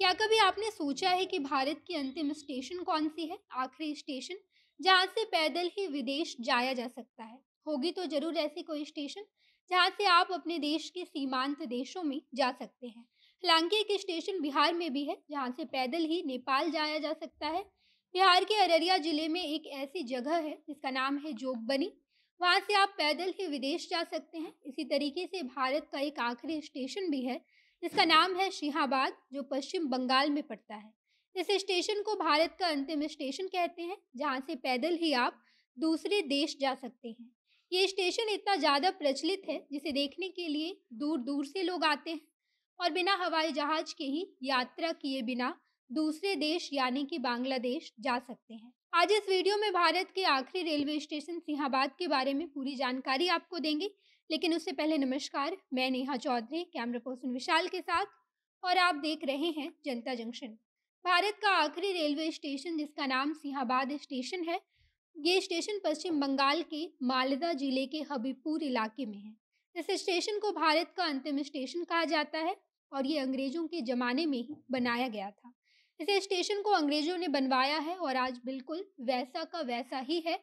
क्या कभी आपने सोचा है कि भारत की अंतिम स्टेशन कौन-सी है? आखिरी स्टेशन, जहाँ से पैदल ही विदेश जाया जा सकता है। होगी तो ज़रूर ऐसी कोई स्टेशन, जहाँ से आप अपने देश के सीमांत देशों में जा सकते हैं। हालाँकि एक स्टेशन बिहार में भी है, जहाँ से पैदल ही नेपाल जाया जा सकता है। बिहार के अररिया जिले में एक ऐसी जगह है, जिसका नाम है जोगबनी। वहाँ से आप पैदल ही विदेश जा सकते हैं। इसी तरीके से भारत का एक आखिरी स्टेशन भी है, जिसका नाम है शाहीबाद, जो पश्चिम बंगाल में पड़ता है। इस स्टेशन को भारत का अंतिम स्टेशन कहते हैं, जहाँ से पैदल ही आप दूसरे देश जा सकते हैं। ये स्टेशन इतना ज़्यादा प्रचलित है, जिसे देखने के लिए दूर-दूर से लोग आते हैं और बिना हवाई जहाज के ही यात्रा किए बिना दूसरे देश यानी कि बांग्लादेश जा सकते हैं। आज इस वीडियो में भारत के आखिरी रेलवे स्टेशन सिंहाबाद के बारे में पूरी जानकारी आपको देंगे। लेकिन उससे पहले नमस्कार, मैं नेहा चौधरी कैमरा पर्सन विशाल के साथ और आप देख रहे हैं जनता जंक्शन। भारत का आखिरी रेलवे स्टेशन जिसका नाम सिंहाबाद स्टेशन है, ये स्टेशन पश्चिम बंगाल के मालदा जिले के हबीबपुर इलाके में है। इस स्टेशन को भारत का अंतिम स्टेशन कहा जाता है और ये अंग्रेजों के ज़माने में ही बनाया गया था। इस स्टेशन को अंग्रेजों ने बनवाया है और आज बिल्कुल वैसा का वैसा ही है।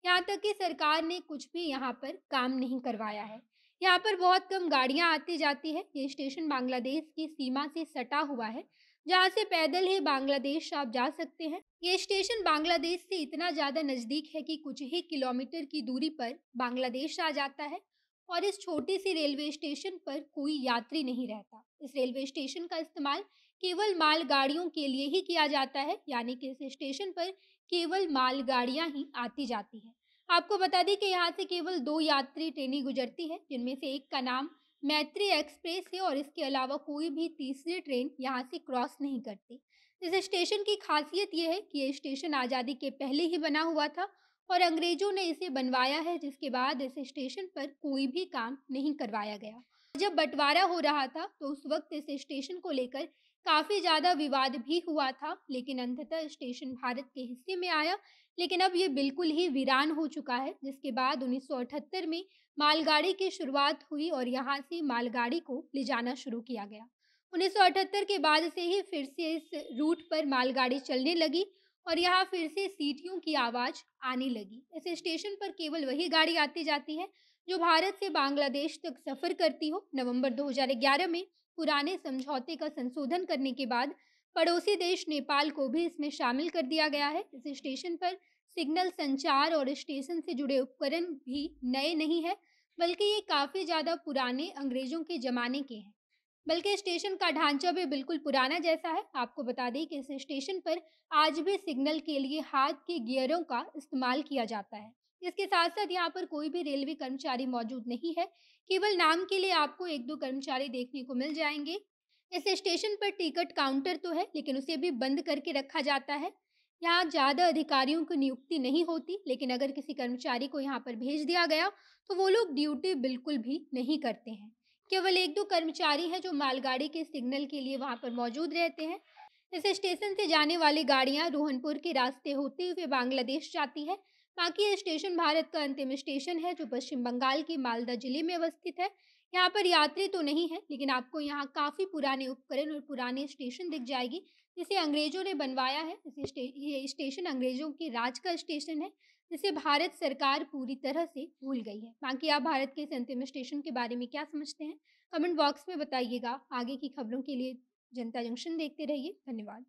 यहाँ तक कि सरकार ने कुछ भी यहाँ पर काम नहीं करवाया है। यहाँ पर बहुत कम गाड़ियाँ आती-जाती है। ये स्टेशन बांग्लादेश की सीमा से सटा हुआ है, जहाँ से पैदल ही बांग्लादेश आप जा सकते हैं। ये स्टेशन बांग्लादेश से इतना ज़्यादा नज़दीक है कि कुछ ही किलोमीटर की दूरी पर बांग्लादेश आ जाता है और इस छोटी सी रेलवे स्टेशन पर कोई यात्री नहीं रहता। इस रेलवे स्टेशन का इस्तेमाल केवल मालगाड़ियों के लिए ही किया जाता है, यानी कि इस स्टेशन पर केवल मालगाड़ियाँ ही आती-जाती हैं। आपको बता दें कि यहाँ से केवल 2 यात्री ट्रेनें गुजरती हैं, जिनमें से एक का नाम मैत्री एक्सप्रेस है और इसके अलावा कोई भी तीसरी ट्रेन यहाँ से क्रॉस नहीं करती। इस स्टेशन की खासियत ये है कि ये स्टेशन आज़ादी के पहले ही बना हुआ था और अंग्रेज़ों ने इसे बनवाया है, जिसके बाद इस स्टेशन पर कोई भी काम नहीं करवाया गया। जब बँटवारा हो रहा था, तो उस वक़्त इस स्टेशन को लेकर काफ़ी ज़्यादा विवाद भी हुआ था, लेकिन अंततः स्टेशन भारत के हिस्से में आया। लेकिन अब ये बिल्कुल ही वीरान हो चुका है, जिसके बाद 1978 में मालगाड़ी की शुरुआत हुई और यहाँ से मालगाड़ी को ले जाना शुरू किया गया। 1978 के बाद से ही फिर से इस रूट पर मालगाड़ी चलने लगी और यहाँ फिर से सीटियों की आवाज़ आने लगी। इस स्टेशन पर केवल वही गाड़ी आती-जाती है, जो भारत से बांग्लादेश तक सफ़र करती हो। नवंबर 2011 में पुराने समझौते का संशोधन करने के बाद पड़ोसी देश नेपाल को भी इसमें शामिल कर दिया गया है। इस स्टेशन पर सिग्नल संचार और स्टेशन से जुड़े उपकरण भी नए नहीं हैं, बल्कि ये काफ़ी ज़्यादा पुराने अंग्रेज़ों के ज़माने के हैं। बल्कि स्टेशन का ढांचा भी बिल्कुल पुराना जैसा है। आपको बता दें कि इस स्टेशन पर आज भी सिग्नल के लिए हाथ के गियरों का इस्तेमाल किया जाता है। इसके साथ-साथ यहाँ पर कोई भी रेलवे कर्मचारी मौजूद नहीं है। केवल नाम के लिए आपको 1-2 कर्मचारी देखने को मिल जाएँगे। इस स्टेशन पर टिकट काउंटर तो है, लेकिन उसे भी बंद करके रखा जाता है। यहाँ ज़्यादा अधिकारियों की नियुक्ति नहीं होती, लेकिन अगर किसी कर्मचारी को यहाँ पर भेज दिया गया, तो वो लोग ड्यूटी बिल्कुल भी नहीं करते हैं। केवल 1-2 कर्मचारी हैं जो मालगाड़ी के सिग्नल के लिए वहाँ पर मौजूद रहते हैं। इस स्टेशन से जाने वाली गाड़ियाँ रोहनपुर के रास्ते होते हुए बांग्लादेश जाती है। बाकी ये स्टेशन भारत का अंतिम स्टेशन है, जो पश्चिम बंगाल के मालदा जिले में अवस्थित है। यहाँ पर यात्री तो नहीं है, लेकिन आपको यहाँ काफ़ी पुराने उपकरण और पुराने स्टेशन दिख जाएगी, जिसे अंग्रेज़ों ने बनवाया है। ये स्टेशन अंग्रेज़ों के राज का स्टेशन है, जिसे भारत सरकार पूरी तरह से भूल गई है। बाकी आप भारत के इस अंतिम स्टेशन के बारे में क्या समझते हैं? कमेंट बॉक्स में बताइएगा। आगे की खबरों के लिए जनता जंक्शन देखते रहिए। धन्यवाद।